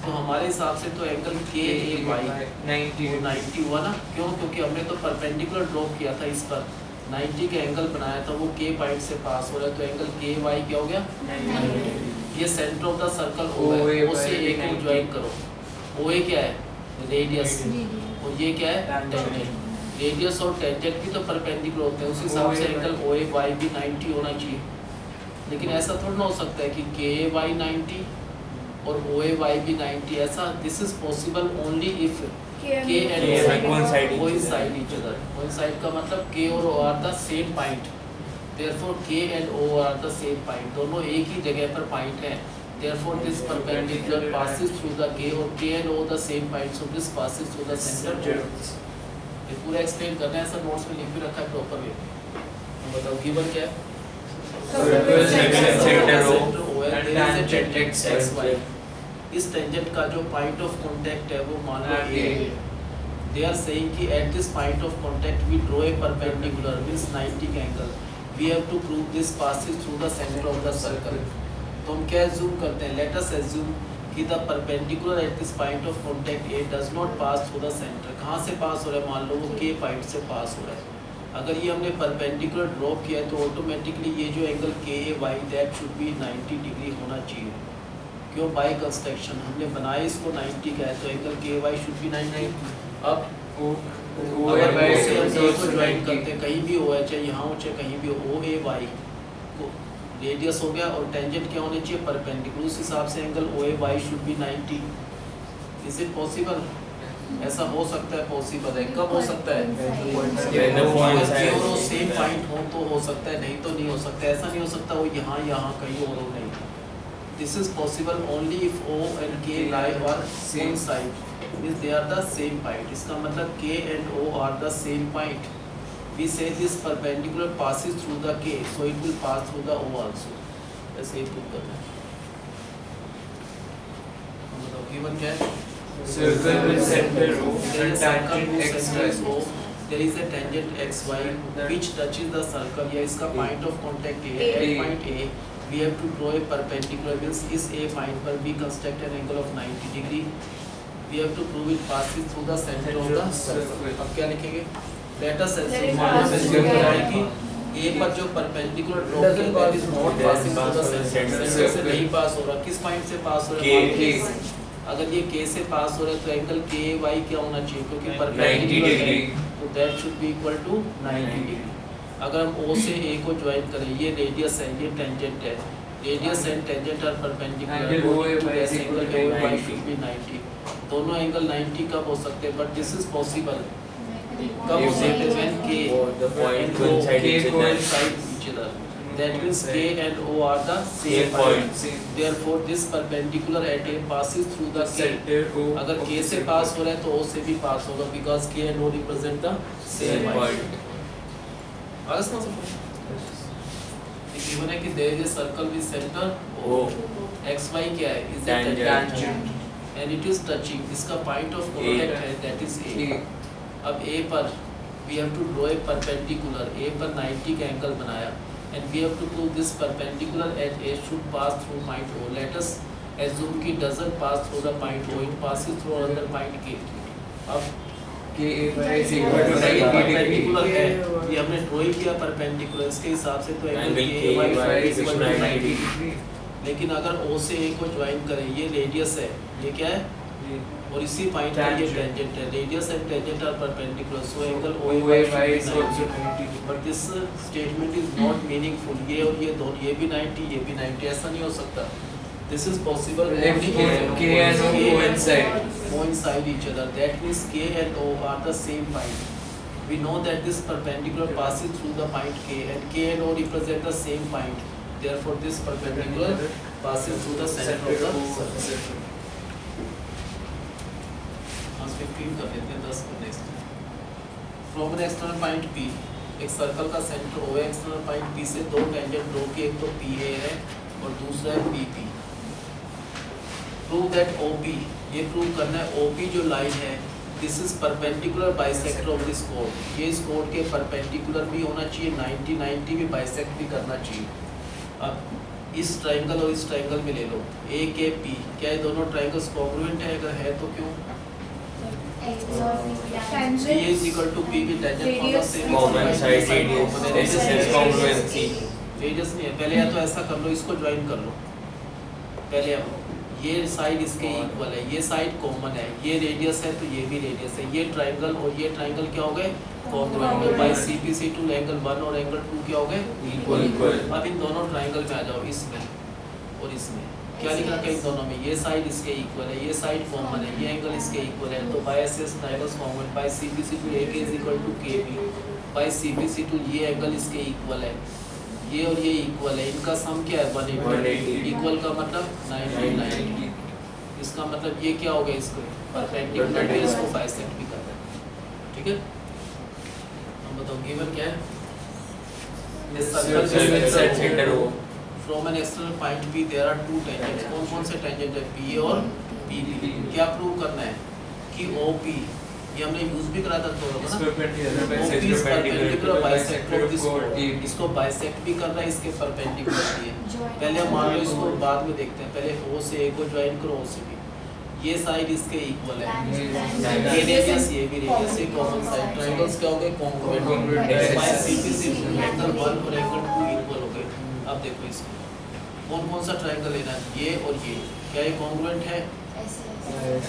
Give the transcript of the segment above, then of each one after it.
तो हमारे हिसाब से तो एंगल के ए वाई 90 हुआ ना। क्यों? क्योंकि हमने तो परपेंडिकुलर ड्रॉप किया था इस पर 90 का एंगल बनाया था, वो के पॉइंट से पास हो रहा है, तो एंगल के वाई क्या हो गया 90। ये centre of the circle O है, ओ से ए को ज्वाइन करो। ओ ए क्या है रेडियस, और ये क्या है टेंजेंट। रेडियस और टेंजेंट भी तो परपेंडिकुलर होते हैं, उस हिसाब से एंगल ओ ए वाई भी 90 होना चाहिए। लेकिन ऐसा थोड़ा ना हो सकता है कि के ए वाई 90 और ओ ए वाई भी 90, ऐसा this is possible only if K and coincide each other. Coincide का मतलब के और O are the same point, therefore K and O are the same point, दोनों एक ही जगह पर पॉइंट है, therefore this perpendicular passes through the k और k and o the same point, so this passes through the center O। ये पूरा explain करना है, ऐसा नोट्स में लिख भी रखा है प्रॉपर वे। बताओ गिवन क्या है? इस टेंजेंट का जो पॉइंट ऑफ कांटेक्ट है वो मान लो ए है। दे आर सेइंग कि at this point of contact we draw a perpendicular means 90 angle, we have to prove this passes through the centre of the circle. तो हम क्या अज्यूम करते हैं, लेट अस अज्यूम कि the perpendicular at this point of contact A does not pass through the centre. कहाँ से पास हो रहा है? मान लो वो के पॉइंट से पास हो रहा है। अगर ये हमने परपेंडिकुलर ड्रॉप किया है तो ऑटोमेटिकली ये जो angle K A Y that should be 90 degree होना चाहिए। क्यों? बाय कंस्ट्रक्शन हमने बनाया इसको 90 का है, तो angle K A Y should be 90। अब अगर ओ से हम ए को ज्वाइन करते हैं, कहीं भी हो है, चाहे यहाँ हो चाहे कहीं भी हो, ओ ए वाई को रेडियस हो गया और टेंजेंट क्या होनी चाहिए परपेंडिकुलर, उस हिसाब से angle O A Y should be 90। Is it possible? ऐसा हो सकता है, पॉसिबल है। कब हो सकता है? सेम पॉइंट हो तो हो सकता है, नहीं तो नहीं हो सकता। ऐसा नहीं हो सकता वो यहाँ यहाँ कहीं और हो, नहीं। This is possible only if O and K lie और same side means they are the same point. इसका मतलब K and O are the same point. We say this perpendicular passes through the k, so it will pass through the o also। ऐसे ही prove करना है। बताओ given क्या है? Circle with center O and tangent xy, xy. there is a tangent xy which touches the circle, या इसका point of contact A है। At point A we have to draw a perpendicular, means इस A point पर we construct an angle of 90 degree। we have to prove it passes through the center of the circle। अब क्या लिखेंगे? let us assume कि A पर जो perpendicular draw किया that is not passing through the center से नहीं पास हो रहा, किस point से पास हो रहा है? अगर ये K से पास हो रहा है तो एंगल के वाई क्या होना चाहिए? क्योंकि परपेंडिकुलर है तो that should be equal to 90 degree. अगर हम O से A को ज्वाइन करें, ये रेडियस है, ये टेंजेंट है, radius and tangent are perpendicular, angle के वाई शुड बी 90। दोनों एंगल 90 कब हो सकते हैं? बट दिस इज पॉसिबल कब हो सकते हैं? When K and O coincide each other, that means K and O are the same point, therefore this perpendicular at A passes through the K। अगर K से पास हो रहा है तो O से भी पास होगा, because K and O represent the same point। आगे समझ सकते हैं? given है कि there is a circle with center O, xy क्या है? is a tangent and it is touching, इसका point of contact है that is A। अब A पर we have to draw a perpendicular, A पर 90 का एंगल बनाया and we have to prove this perpendicular at A should pass through point O। let us assume कि doesn't pass through the point O, it passes through another point K। अब K is equal to 90 perpendicular है, degree। ये हमने draw किया perpendicular, इसके हिसाब से तो angle K y is equal to 90 degree। लेकिन अगर O से A को ज्वाइन करें, ये रेडियस है, ये क्या है? और इसी पॉइंट पर ये टेंजेंट है, radius and tangent are perpendicular, so angle O A y is also 90। But this statement is not meaningful. ये और ये दोनों, ये भी 90 ये भी 90, ऐसा नहीं हो सकता। This is possible If K and O coincide each other, that means K and O are the same point। we know that this perpendicular passes through the point K and K and O represent the same point, therefore this perpendicular passes through the center of the circle। 15 कर लेते हैं, 10 पर next. From an external point P, एक circle का centre O है, external point P से दो tangent draw किए, एक तो PA है और दूसरा है PP। प्रूव दैट OP, ये प्रूव करना है OP जो लाइन है this is perpendicular bisector of this code, ये इस कोड के परपेंडिकुलर भी होना चाहिए, 90 90 भी बाइसेक्ट भी करना चाहिए। अब इस ट्राइंगल और इस ट्राइंगल में ले लो ए के पी, क्या ये दोनों ट्राइंगल्स कॉन्ग्रुएंट है? अगर है तो क्यों? P is equal to P with tangent from the same Common side radius. This is congruency. Radius नहीं है, पहले या तो ऐसा कर लो, इसको ज्वाइन कर लो पहले। अब ये साइड इसके इक्वल है, ये साइड कॉमन है, ये रेडियस है तो ये भी रेडियस है, ये ट्राइंगल और ये ट्राइंगल क्या हो गए? कॉन्ग्रुएंट। बाय CP/C2 एंगल 1 और एंगल 2 क्या हो गए? Equal. अब इन दोनों ट्राइंगल में आ जाओ, इसमें और इसमें क्या लिख रखा है इन दोनों में? ये साइड इसके इक्वल है, ये साइड कॉमन है, ये एंगल इसके इक्वल है, तो by SS triangles common by CP/C2 AK is equal to KB by CP/C2 ये एंगल इसके इक्वल है, ये और ये इक्वल है, इनका सम क्या है? 180। इक्वल का मतलब 90। इसका मतलब ये क्या हो गया? इसको परपेंडिकुलर भी, इसको बाइसेक्ट भी करना है, ठीक है? हम बताओ गिवन क्या है? ये circle Center O. From an external point P there are two tangents. कौन कौन से tangent है? PA और PP। क्या प्रूव करना है? कि OP, ये हमने यूज भी करा था थोड़ा सा ना, OP is perpendicular bisect of this chord। इसको बाइसेक्ट भी करना है, इसके परपेंडिकुलर भी है। पहले हम मान लो इसको बाद में देखते हैं, पहले O से A को ज्वाइन करो, O से B, ये साइड इसके इक्वल है, ये रेडियस ये भी रेडियस, ये कॉमन साइड, ट्रायंगल्स क्या हो गए? कॉन्ग्रुएंट। बाय CP/C2 एंगल 1 और एंगल 2 इक्वल हो गए। अब देखो इसको कौन कौन सा ट्रायंगल लेना है? ये और ये, क्या ये कॉन्ग्रुएंट है?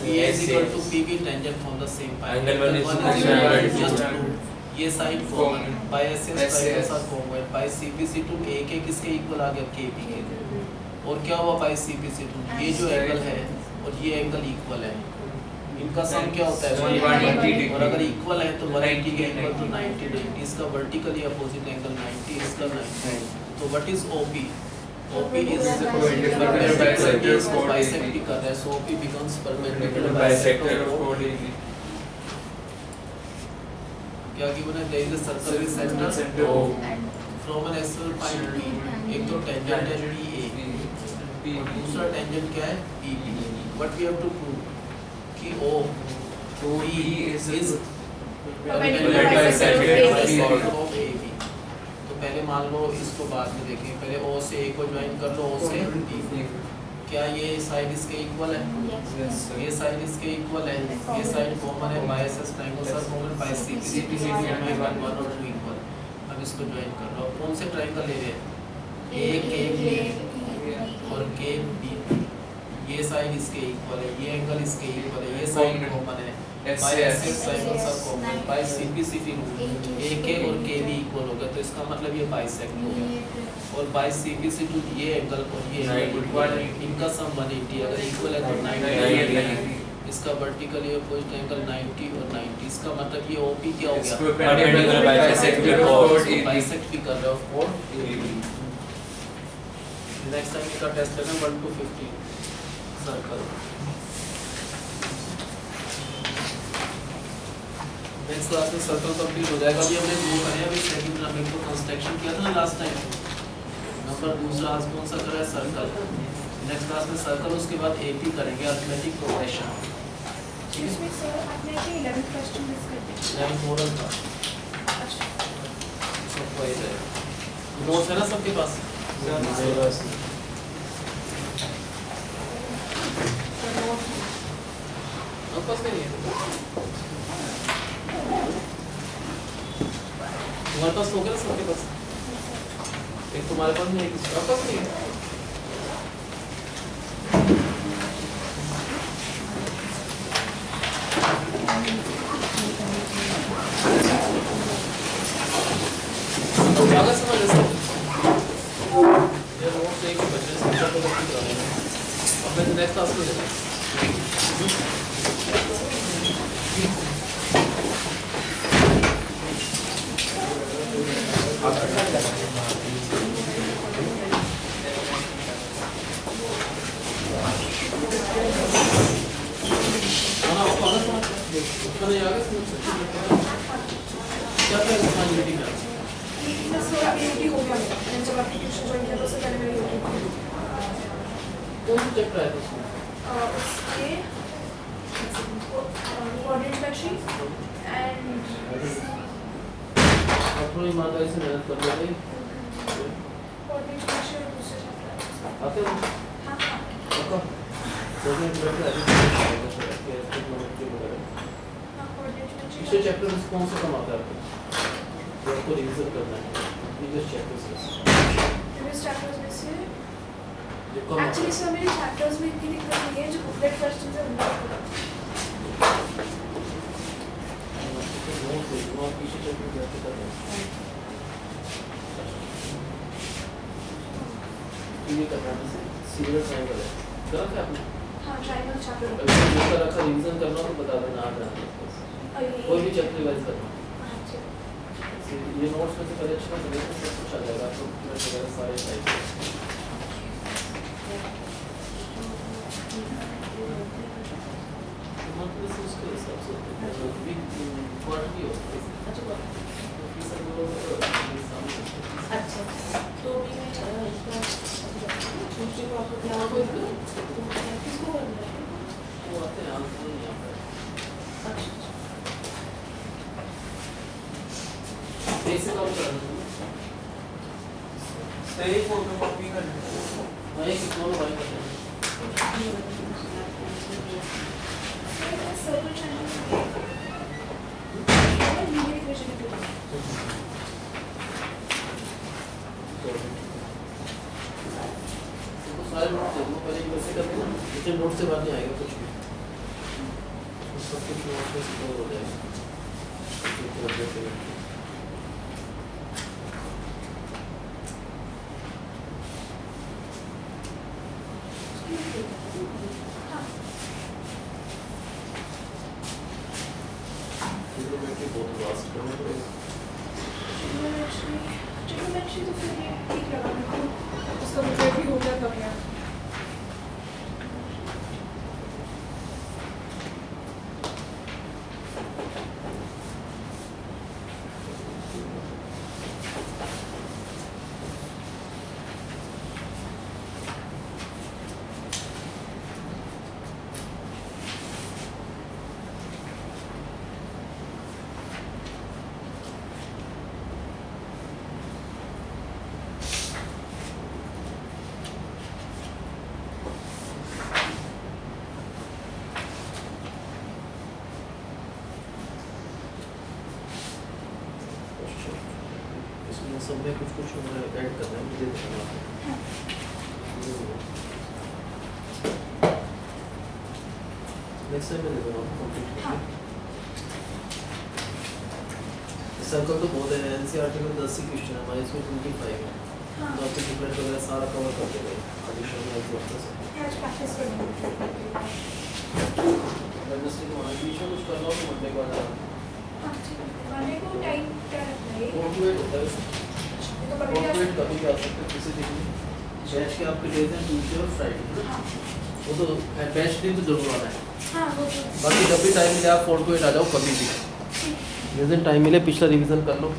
P is equal to P की tangent from the same point, Angle 1 is just prove ये side common by SS triangles are congruent by CP/C2 AK किसके इक्वल आ गया? KB के। और क्या हुआ बाय CP/C2? ये जो एंगल है और ये एंगल इक्वल है, इनका सम क्या होता है? 180। और अगर इक्वल है तो 180 के इक्वल तो 90। इसका वर्टिकली अपोजिट एंगल 90, इसका 90। तो what is OP? OP is perpendicular, इसको बाइसेक्ट भी कर रहा है, so OP becomes perpendicular Bisector bisector of of OD. क्या गिवन है? there is a circle with center O. from an external point P, एक तो टेंजेंट है PA और दूसरा टेंजेंट क्या है? PP। What we have to prove कि OP is Perpendicular bisector of AB। तो पहले मान लो, इसको बाद में देखेंगे, पहले O से A को ज्वाइन कर लो, O से B। क्या ये साइड इसके इक्वल है? ये साइड इसके इक्वल है, ये साइड कॉमन है, by SS triangles are common by CP/C2 में 1 और 2 इक्वल। अब इसको ज्वाइन कर लो। अब कौन से ट्रायंगल ले रहे हैं? AK और KB, ये साइड इसके इक्वल है, ये एंगल इसके इक्वल है, ये साइड कॉमन है, by SS triangles are common by CP/C2 AK और KB इक्वल हो गया, तो इसका मतलब ये बाइसेक्ट हो गया। और बाय CP/C2 ये एंगल और ये एंगल, इनका सम 180, अगर इक्वल है तो 90। इसका वर्टिकली अपोजिट एंगल 90 और 90, इसका मतलब ये OP क्या हो गया? Perpendicular bisector of AB. Bisect भी कर रहे हो और नेक्स्ट टाइम का टेस्ट लेना 1 to 50 सर्कल। नेक्स्ट क्लास में सर्कल कंप्लीट हो जाएगा। अभी हमने वो करे, अभी सेकंड पिरामिड को कंस्ट्रक्शन किया था ना लास्ट टाइम, नंबर दूसरा आज कौन सा करा है? सर्कल। नेक्स्ट क्लास में सर्कल, उसके बाद AP करेंगे, अरिथमेटिक प्रोग्रेशन। ठीक है सर, आपने क्या 11th क्वेश्चन मिस कर दिया? नहीं मॉडल था, सबको ये है, नोट्स है ना सबके पास? आपस में नहीं है तुम्हारे पास? हो गया सबके पास? एक तुम्हारे पास नहीं है, किसी आपके पास नहीं है? ज़्यादा समझ ऐसा ये नोट्स एक ही बच्चे से ज़्यादा गलती कर रहे हैं। अब मैं नेक्स्ट क्लास में लेता हूँ। क्या क्या तुम्हारी मीटिंग है? सर, अभी यूटी हो गया मेरा। मैंने जब आपकी ट्यूशन ज्वाइन किया तो उससे पहले मेरी यूटी थी। कौन सा चैप्टर है उसमें? उसके कोऑर्डिनेट मैचिंग एंड अपनी ईमानदारी से मेहनत कर लो भाई। कोऑर्डिनेट मैचिंग और दूसरे चैप्टर आते हो हाँ हाँ पक्का तो मैं इंटरेस्ट है हाँ कोऑर्डिनेट पिछले चैप्टर में कौन सा कम आता है आपको जो आपको रिविजन करना है प्रीवियस चैप्टर्स से प्रीवियस चैप्टर्स में से जो कम एक्चुअली सर मेरे चैप्टर्स में इतनी दिक्कत नहीं है जो बुकलेट क्वेश्चंस है उनका नोट से जो आप पीछे चैप्टर जाते कर रहे हैं ये करना है सीरियल ट्रायंगल है करा क्या आपने हाँ ट्रायंगल चैप्टर अगर इस तरह का रिवीजन करना हो तो बता देना आ जाना कोई भी चैप्टर रिवाइज करना ये नोट्स में से करेक्शन है सब कुछ आ जाएगा आपको वगैरह सारे टाइप मतलब उसके हिसाब से बिग क्वांटिटी होती है अच्छा बात तो फिर सब लोग अच्छा तो भी मैं इसका दूसरे को आपको क्या कोई किसको करना है वो आते हैं आंसर नहीं आता है अच्छा बेसिक आप करना सही फोटोकॉपी करना मैं एक दोनों बाई करते हैं सर्कल ट्रायंगल और लीनियर इक्वेशन के बारे तो सारे नोट दे दो पहले वैसे करते हैं ना इतने नोट से बात नहीं आएगा कुछ भी सब कुछ नोट में स्टोर हो जाएगा हाँ ट्रिग्नोमेट्री बहुत वास्ट करना पड़ेगा ट्रिग्नोमेट्री तो फिर ये ठीक लगा मेरे को उसका बुकलेट भी हो गया कब यार इसमें सब में कुछ कुछ ऐड करना है मुझे देना है नेक्स्ट टाइम मैं दे दूँगा आपको कंप्लीट हाँ सर्कल तो बहुत है एनसीईआरटी में 10 ही क्वेश्चन है हमारे इसमें 25 है हाँ तो आपको डिफरेंट वगैरह सारा कवर कर देगा एडिशन में एग्जाम्पल से आज प्रैक्टिस करूँगी वेडनेसडे को हमारे बीच में कुछ करना हो तो मंडे को आ जाना हाँ ठीक है मंडे को टाइम क्या रखना है कॉन्ट्रीब्यूट होता है ये तो कभी कॉन्ट्रीब्यूट कभी भी आ सकते हैं किसी दिन भी बैच के आपके डेज हैं ट्यूसडे और फ्राइडे हाँ वो तो बैच दिन तो जरूर आना है हाँ वो तो बाकी जब भी टाइम मिले आप 4 to 8 आ जाओ कभी भी जिस दिन टाइम मिले पिछला रिवीजन कर लो